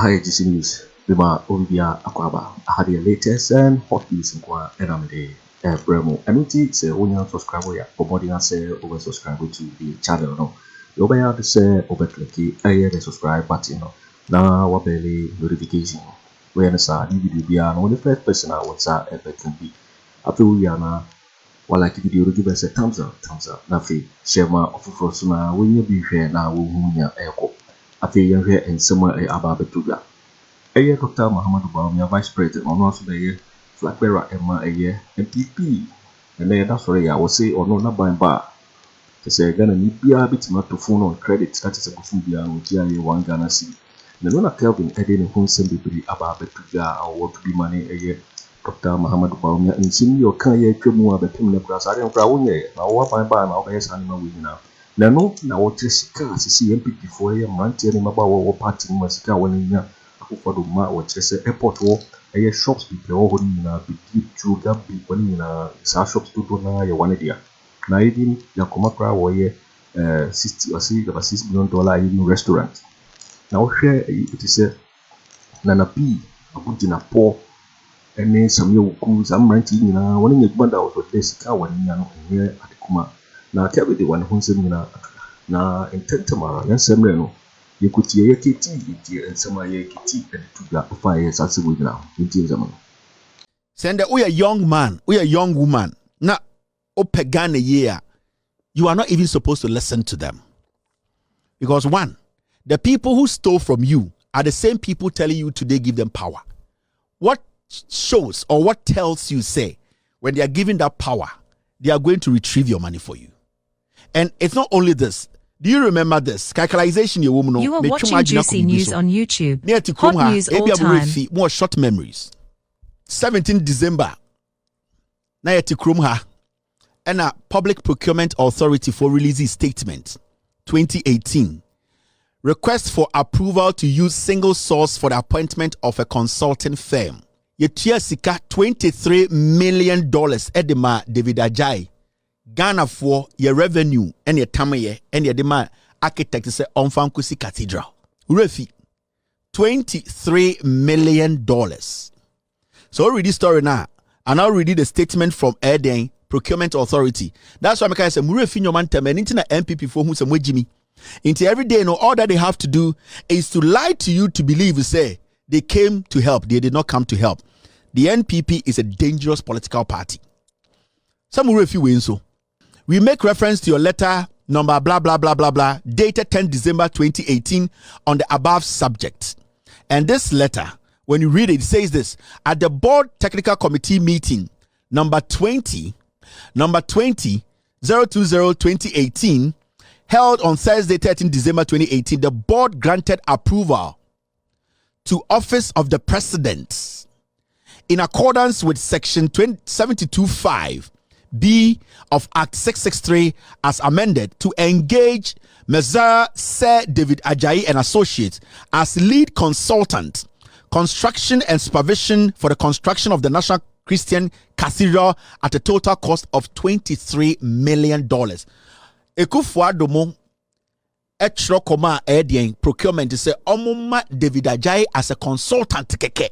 alleges news. Bima Bawumia akwaba. I had the latest and hot news in Kwa Enamide Bremo. And it's a only subscriber ya. Somebody has over subscribe to the channel. No, you may have to say over click the subscribe button. No, now what belly notification. When I saw the video, no the first person I was at can be. After we are now. While like video, give us a thumbs up. Nafi, share my offer sooner when you be here now. Wumunya Eko. Afriyie here and somewhere about Betuga. A year Dr. Mahama Bawumia Vice President, on also the year, flag bearer Emma a year, MPP. And then that's why I will say, or no, not buying bar. To say, Ghana need be a bit not to phone on credit. That is a Bufubia with GIA 1 Ghana C. The Lona Kelvin Eden whom send the about Betuga or what to be money a year. Dr. Mahama Bawumia in senior Kaya Kemu the Pim Nebras. I don't know now what I buy my best animal with now. Na no na Otchere see MPP for a month and about what party Masika when in Akufo-Addo ma Otchere airport war a shops people all in a big to Gabby when in a shops to na ya one idea. Na even Gyankroma war 60 or $6 million in restaurant. Now share it is a Nana P a good in a poor and then Sammy Awuku some ranting in a one in Uganda was what this car one in here at Kuma. Na tell the one who said na intent tomorrow, and some reno. You could see a kitty and some kitty and to black fire as we now. Send we a young man, we a young woman. Na opegane year. You are not even supposed to listen to them. Because one, the people who stole from you are the same people telling you today give them power. What shows or what tells you say when they are giving that power, they are going to retrieve your money for you. And it's not only this. Do you remember this? Calculation, you are watching Juicy News on YouTube. Hot news all time. More short memories. 17 December. Na Gyankroma and a Public Procurement Authority for releasing statement 2018. Request for approval to use single source for the appointment of a consulting firm. Yetia sika $23 million edema David Agyarko. Ghana for your revenue and your tamaye and your demand architect say on Fankusi Cathedral. Refi $23 million. So read this story now. And I'll read the statement from Eden Procurement Authority. That's why I say Murefi no man teme into MPP for who some Jimmy. Into every day, no, all that they have to do is to lie to you to believe say they came to help. They did not come to help. The NPP is a dangerous political party. Some Murefi win so. We make reference to your letter number blah blah blah blah blah dated 10 December 2018 on the above subject. And this letter, when you read it, it says this: at the board technical committee meeting number 020/2018 held on Thursday 13 December 2018, the board granted approval to Office of the President in accordance with section 72(5) B of Act 663 as amended to engage Mr. Sir David Agyarko and Associates as lead consultant, construction and supervision for the construction of the National Christian Cathedral at a total cost of $23 million. Akufo-Addo mo Gyankroma Akufo procurement say omuma David Agyarko as a consultant keke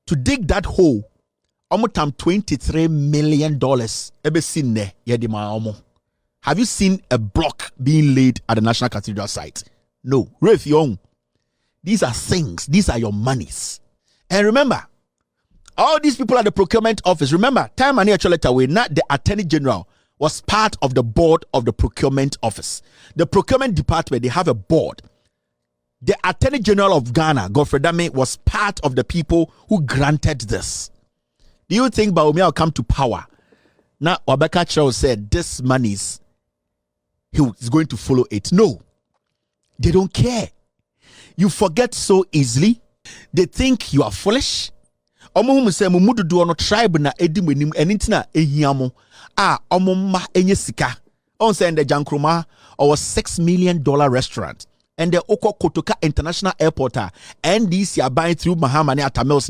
to dig that hole. Omotam $23 million. Have you seen a block being laid at the National Cathedral site? No. These are things. These are your monies. And remember, all these people at the procurement office, remember, time and Acholeta, not the Attorney General, was part of the board of the procurement office. The procurement department, they have a board. The Attorney General of Ghana, Godfrey Dame, was part of the people who granted this. Do you think Bawumia will come to power? Now, Akufo said this money is going to follow it. No, they don't care. You forget so easily. They think you are foolish. Omo say mumudu do no tribe na edim enim enitina ehiamo omoma enye sika. On say the Gyankroma or $6 million restaurant. And the Kotoka International Airport and these are buying through Mahama and Atamels.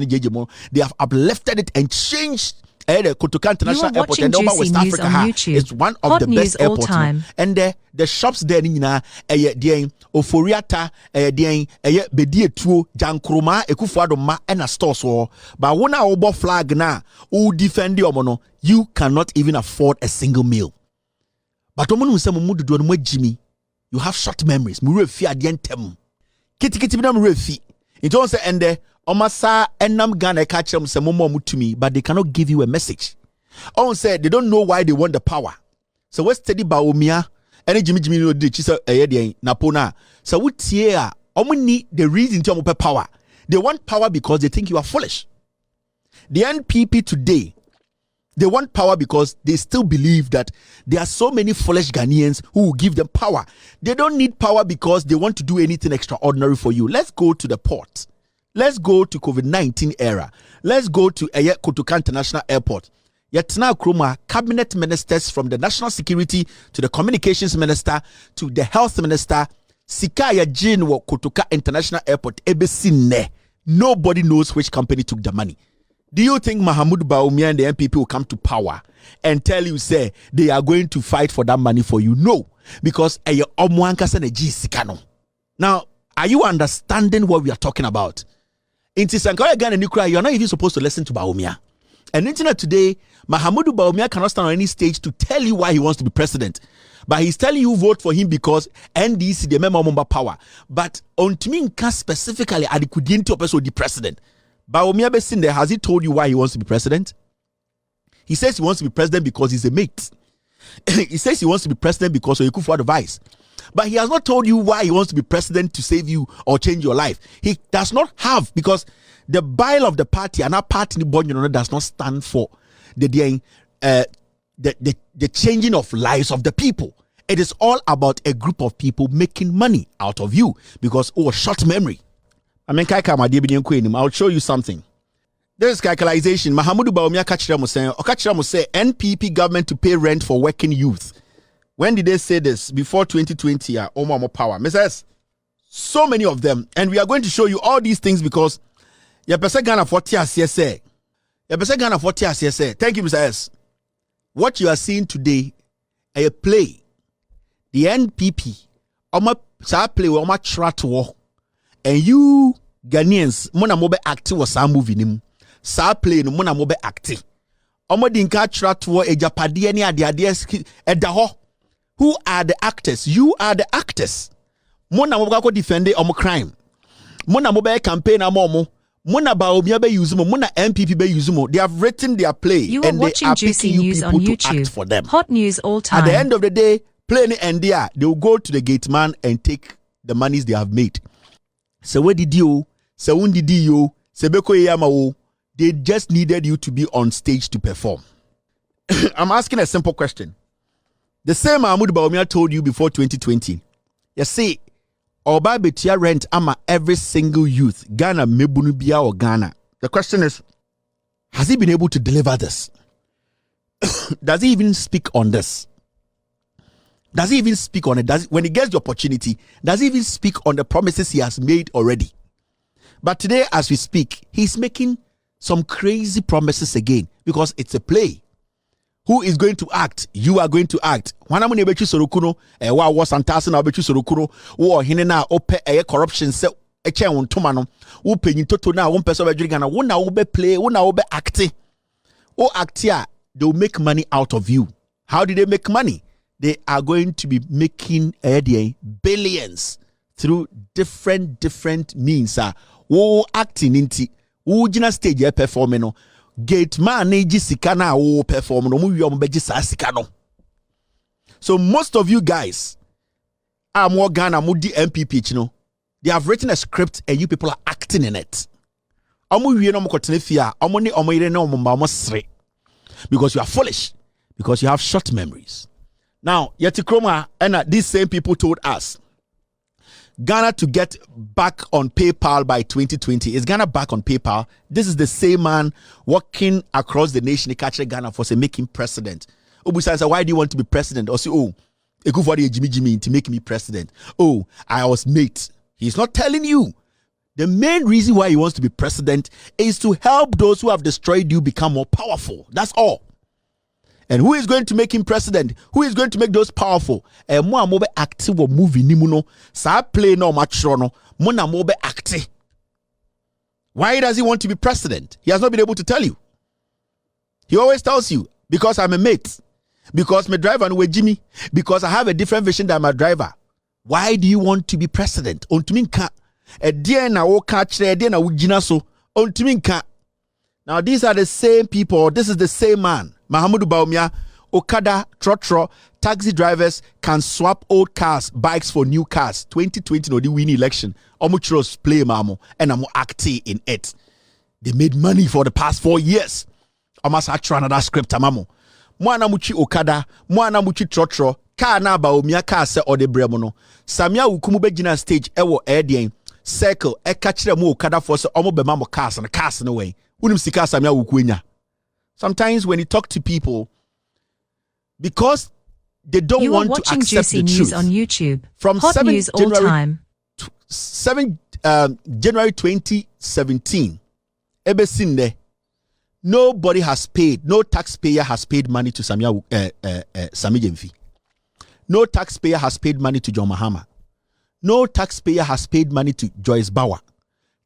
They have uplifted it and changed The Kotoka International Airport and over West Africa it's one of the best airports. And the shops there nina Dien Ofori Atta Dien Bedie Tuo Gyankroma Akufo-Addo ma and a store so but when I obo flag na who defend the omono you cannot even afford a single meal. But omono say mudu do no Jimmy you have short memories mu refi adien tem kiti bi na mu refi into on say ende omasa enam Ghana catch them say momo mutumi but they cannot give you a message. On say they don't know why they want the power. So we study Bawumia and Jimmy no dey chisa eyedien napona. So we tie omo need the reason to omo power. They want power because they think you are foolish. The NPP today they want power because they still believe that there are so many foolish Ghanaians who will give them power. They don't need power because they want to do anything extraordinary for you. Let's go to the port. Let's go to COVID-19 era. Let's go to Kotoka International Airport. Yetna Kroma, cabinet ministers from the national security to the communications minister to the health minister. Sikaya Jin wo Kotoka International Airport. Ebesine. Nobody knows which company took the money. Do you think Bawumia and the MPP will come to power and tell you, say, they are going to fight for that money for you? No. Because now, are you understanding what we are talking about? In Tisankara Ghana Nukra, you are not even supposed to listen to Bawumia. And internet today, Bawumia cannot stand on any stage to tell you why he wants to be president. But he's telling you vote for him because NDC, the member of power. But on Timinka specifically, at the Kudinti person the president. Bawumia Besin there, has he told you why he wants to be president? He says he wants to be president because he's a mate. He says he wants to be president because of Akufo-Addo vice. But he has not told you why he wants to be president to save you or change your life. He does not have, because the bile of the party and our party does not stand for the changing of lives of the people. It is all about a group of people making money out of you because short memory. I'll show you something. There is calculation. Bawumia Kachira say NPP government to pay rent for working youth. When did they say this? Before 2020, Omo power. Mrs. So many of them. And we are going to show you all these things because you Ghana 40 CSA. Ghana 40 CSA. Thank you, Mr. S. What you are seeing today, a play. The NPP, play Oma Trat War. And you Ghanaians, Mona Mobe active was some movie nim. Sa play no Mona Mobe active. Omo Dinka Trat War Ejapadi any ideas edaho. Who are the actors? You are the actors. Mona Mobe defend omo crime. Mona Mobe campaign amomo. Mona Bawumia be use mo. Mona MPP be use mo. They have written their play. You are watching Juicy News on YouTube. For them. Hot news all time. At the end of the day, play any end there. They will go to the gate man and take the monies they have made. So where did you? So when did you? Sebeko Yamawo. They just needed you to be on stage to perform. I'm asking a simple question. The same Bawumia told you before 2020. You see, Oba betia rent ama every single youth. Ghana mebunubia or Ghana. The question is, has he been able to deliver this? Does he even speak on this? Does he even speak on it? When he gets the opportunity, does he even speak on the promises he has made already? But today, as we speak, he's making some crazy promises again because it's a play. Who is going to act? You are going to act. Wana mune bechu sorukuno, wa wasantase na bechu sorukuno, wo hine na ope corruption se eche wontoma no, wo penyin toto na wo mpese be dwiriga na wo na wo be play, wo na wo be act. O actia, they will make money out of you. How did they make money? They are going to be making billions through different means. Wo acting inti, wo jina stage performing no. Gate man neji sikana wo perform no mu wi beji sa sikano. So most of you guys are more Ghana mudi MPP you know. They have written a script and you people are acting in it. Omu wi no mo kotene fia, omo ni omo ire no mo ba sre. Because you are foolish, because you have short memories. Now, Yetikroma and these same people told us Ghana to get back on PayPal by 2020. Is Ghana back on PayPal? This is the same man walking across the nation. He catch Ghana for say make him president. Obusa said, why do you want to be president? Or say, Akufo-Addo Jimmy to make me president. I was mate. He's not telling you The main reason why he wants to be president is to help those who have destroyed you become more powerful. That's all. And who is going to make him president? Who is going to make those powerful? Mo amobe active or movie ni muno. Sa play no match no. Mo na mobe active. Why does he want to be president? He has not been able to tell you. He always tells you, because I'm a mate. Because my driver no Jimmy. Because I have a different vision than my driver. Why do you want to be president? Ontuminka. Now these are the same people. This is the same man. Mahamudu Bawumia, Okada, Trotro, taxi drivers can swap old cars, bikes for new cars. 2020 no the win election. Omuchros play mamo and I'm acting in it. They made money for the past 4 years. I must try another script mamo. Mwana muchi Okada, mwana muchi Trotro, car na Bawumia car se ode bremono. Sammy Awuku mu begina stage ewo edien. Circle catch mu Okada for se omo be mamo cars and cars no way. Unim sika Sammy Awuku enya. Sometimes when you talk to people, because they don't want to accept Juicy the News truth. On YouTube. From Hot 7 news all time. 7 January 2017, ebesinde, nobody has paid, no taxpayer has paid money to Sammy Gyamfi. No taxpayer has paid money to John Mahama. No taxpayer has paid money to Joyce Bauer.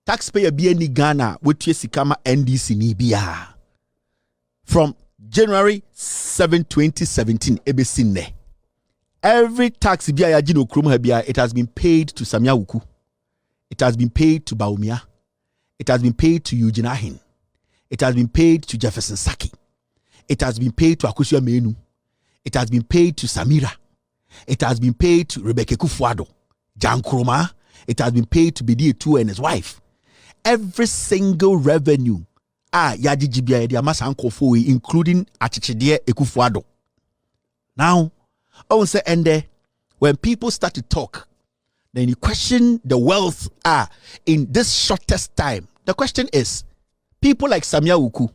Taxpayer be any Ghana with sikama NDC ni biya. From January 7, 2017, ebesinde. Every tax biya jino krum biya, it has been paid to Sammy Awuku. It has been paid to Bawumia. It has been paid to Eugene Ahin. It has been paid to Jefferson Saki. It has been paid to Akufo-Addo. It has been paid to Samira. It has been paid to Rebecca Akufo-Addo. Gyankroma. It has been paid to Net2 and his wife. Every single revenue including Otchere Akufo-Addo. Now, I will say, and when people start to talk, then you question the wealth in this shortest time. The question is, people like Sammy Awuku,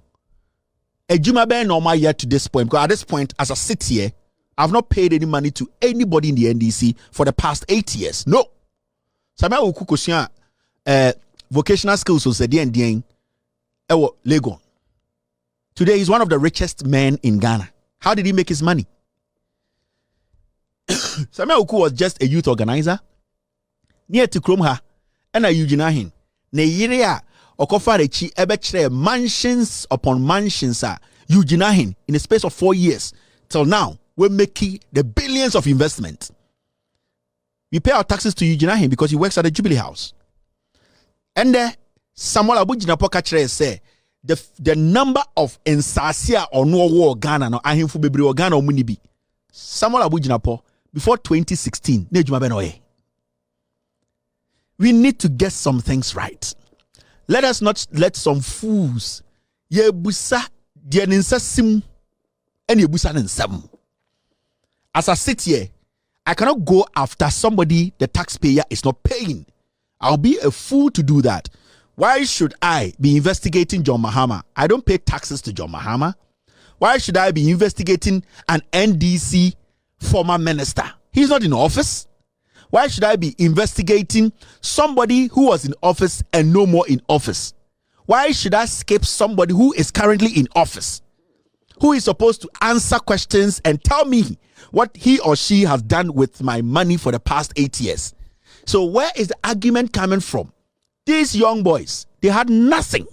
Ejuma be normal yet to this point, because at this point, as I sit here, I've not paid any money to anybody in the NDC for the past 8 years. No. Sammy Awuku kosia vocational skills was the Legon. Today he's one of the richest men in Ghana. How did he make his money? Sammy Awuku was just a youth organizer. Near to Kromha and a Eugene Ahin. Ne yirea Okofarechi ebechere mansions upon mansions Eugene Ahin in a space of 4 years. Till now, we're making the billions of investment. We pay our taxes to Eugene Ahin because he works at the Jubilee House. And Samuel Abujinapo Kachere say the number of ensasia or no war Ghana no ahimfu bebre or Ghana munibi. Samuel Abujinapo before 2016 nejuma benoye. We need to get some things right. Let us not let some fools ye busa dia ninsasim and ye busa ninsam. As I sit here, I cannot go after somebody the taxpayer is not paying. I'll be a fool to do that. Why should I be investigating John Mahama? I don't pay taxes to John Mahama. Why should I be investigating an NDC former minister? He's not in office. Why should I be investigating somebody who was in office and no more in office? Why should I skip somebody who is currently in office, who is supposed to answer questions and tell me what he or she has done with my money for the past 8 years? So where is the argument coming from? These young boys, they had nothing.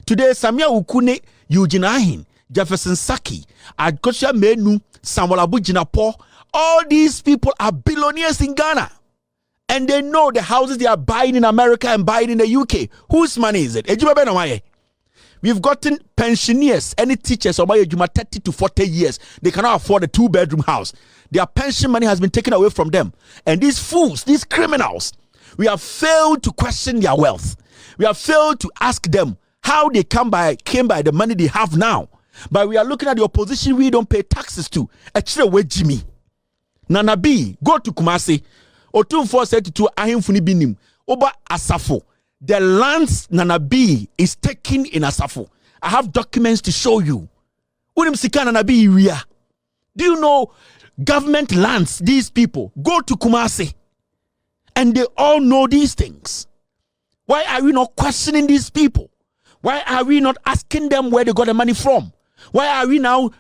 Today, Sammy Awuku, Eugene Ahin, Jefferson Saki, Akoto Menu, Samuel Abujinapo, all these people are billionaires in Ghana. And they know the houses they are buying in America and buying in the UK. Whose money is it? We've gotten pensioners, any teachers, 30 to 40 years. They cannot afford a 2-bedroom house. Their pension money has been taken away from them. And these fools, these criminals, we have failed to question their wealth. We have failed to ask them how they came by the money they have now. But we are looking at the opposition we don't pay taxes to. Actually, Jimmy. Nana B, go to Kumasi. Otumfo said to Ahimfuni Binim. Oba Asafo. The lands Nana B is taking in Asafo. I have documents to show you. Unim Sika Nana B area. Do you know government lands, these people? Go to Kumasi. And they all know these things. Why are we not questioning these people? Why are we not asking them where they got the money from? Why are we now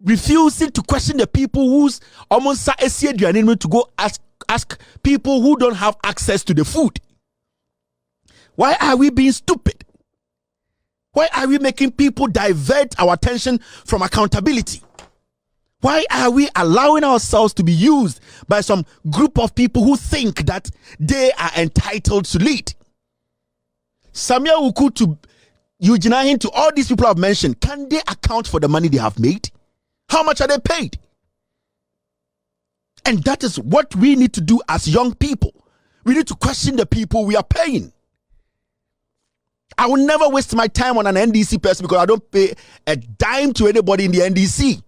refusing to question the people who's almost to go ask people who don't have access to the food? Why are we being stupid? Why are we making people divert our attention from accountability? Why are we allowing ourselves to be used by some group of people who think that they are entitled to lead? Sammy Awuku to Eugene to all these people I've mentioned, can they account for the money they have made? How much are they paid? And that is what we need to do as young people. We need to question the people we are paying. I will never waste my time on an NDC person because I don't pay a dime to anybody in the NDC.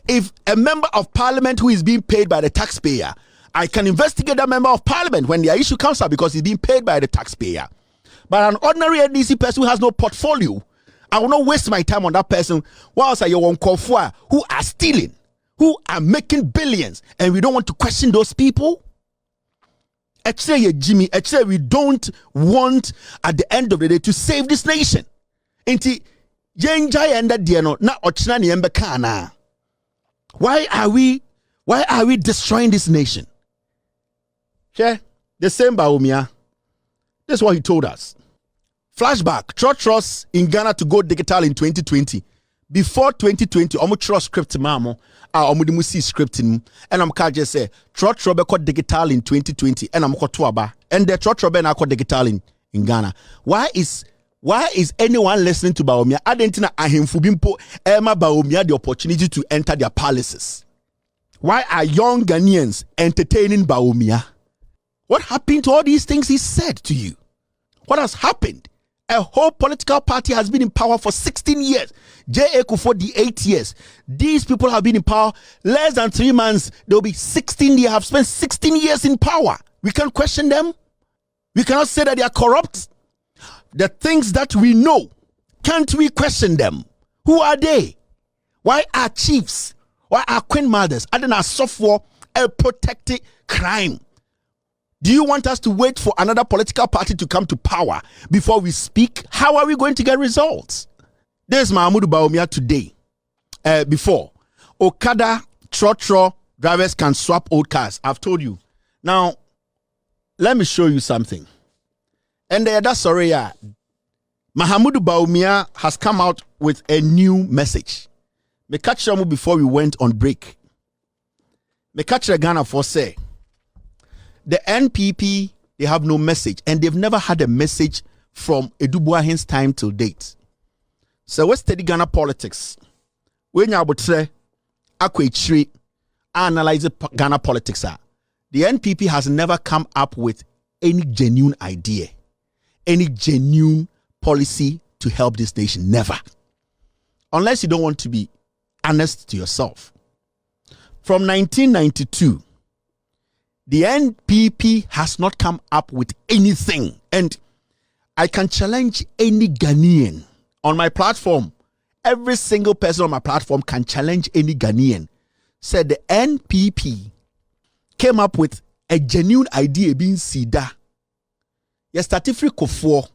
If a member of parliament who is being paid by the taxpayer, I can investigate that member of parliament when their issue comes up because he's being paid by the taxpayer. But an ordinary NDC person who has no portfolio, I will not waste my time on that person whilst you want who are stealing, who are making billions, and we don't want to question those people. Actually, Jimmy, we don't want at the end of the day to save this nation. Inti yenja enda dieno na ochina ni embekana. Why are we destroying this nation? Yeah, the same Bawumia. This is what he told us. Flashback, Trotros in Ghana to go digital in 2020. Before 2020, I'm trust script mamo. I'm see scripting, and I'm just say Trotro be called digital in 2020, and I'm called Tuaba, and the Trotro be now called digital in Ghana. Why is anyone listening to Bawumia? Adentina ahemfubimpo Emma Bawumia the opportunity to enter their palaces. Why are young Ghanaians entertaining Bawumia? What happened to all these things he said to you? What has happened? A whole political party has been in power for 16 years. J.A. for the 8 years. These people have been in power less than 3 months. They'll be 16 years, have spent 16 years in power. We can't question them. We cannot say that they are corrupt. The things that we know, can't we question them? Who are they? Why are chiefs? Why are queen mothers? Are they not software a protected crime? Do you want us to wait for another political party to come to power before we speak? How are we going to get results? There's Mahmoud Bawumia today. Before, Okada, Trotro drivers can swap old cars. I've told you. Now, let me show you something. And that's sorry, Mahmoud Bawumia has come out with a new message. Me catch you before we went on break. Me catch Ghana for say. The NPP, they have no message, and they've never had a message from Edubuahin's time till date. So let's study Ghana politics. When you Otchere, Akufo-Addo, analyze Ghana politics. The NPP has never come up with any genuine idea, any genuine policy to help this nation. Never. Unless you don't want to be honest to yourself. From 1992, the NPP has not come up with anything. And I can challenge any Ghanaian on my platform. Every single person on my platform can challenge any Ghanaian. Said the NPP came up with a genuine idea being Sida. Yes, Statifri Kufo.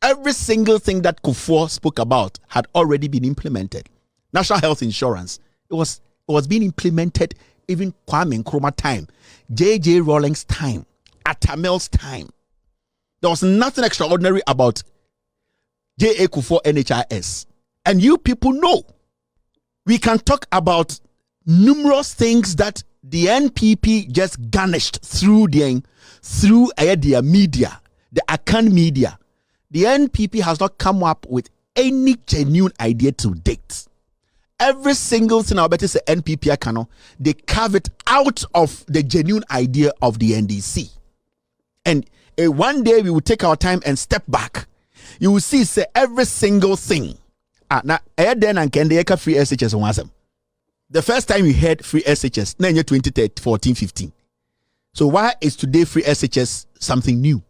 Every single thing that Kufo spoke about had already been implemented. National health insurance. It was being implemented even Gyankroma time, J.J. Rawlings time, Atamel's time. There was nothing extraordinary about J.A. Kufo NHIS. And you people know. We can talk about numerous things that the NPP just garnished through their media, the Akan media. The NPP has not come up with any genuine idea to date. Every single thing I better say NPP Akano, they carve it out of the genuine idea of the NDC. And one day we will take our time and step back. You will see say every single thing. Now then and can they free SHS on the first time we heard free SHS, 2014-15. So why is today free SHS something new?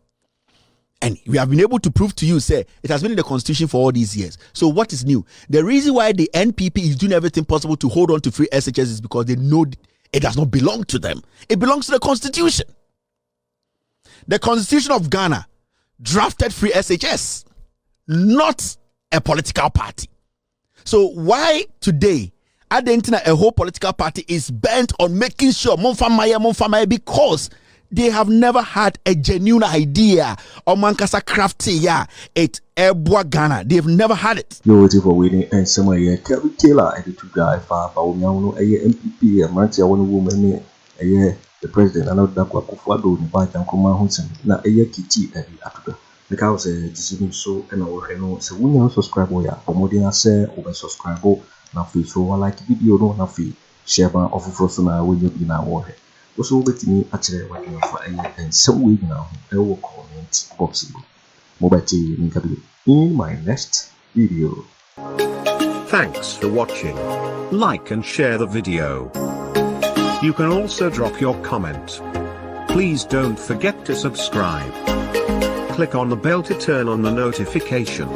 And we have been able to prove to you, say, it has been in the constitution for all these years. So what is new? The reason why the NPP is doing everything possible to hold on to free SHS is because they know it does not belong to them. It belongs to the constitution. The Constitution of Ghana drafted free SHS, not a political party. So why today Adentina, a whole political party, is bent on making sure Monfamaya, because they have never had a genuine idea or Mankasa crafty it Ebwa Ghana. They've never had it. You're waiting for winning and somewhere here. Kerry Taylor, I did two guy for Bawumia, a MPP, a Mantia, one woman, a year, the president, and not Darko Akufo-Addo, Gyankroma Akufo, na a year Kiti, Akufo. The cow said, decision so, and our no, so we now subscribe, for more than I say, over subscribe, na free, so I like video, no, na free, share my offer for some when you be now warhead. Also, with me, actually, working for a year and some week now, I will comment possible. Mobile TV in my next video. Thanks for watching. Like and share the video. You can also drop your comment. Please don't forget to subscribe. Click on the bell to turn on the notification.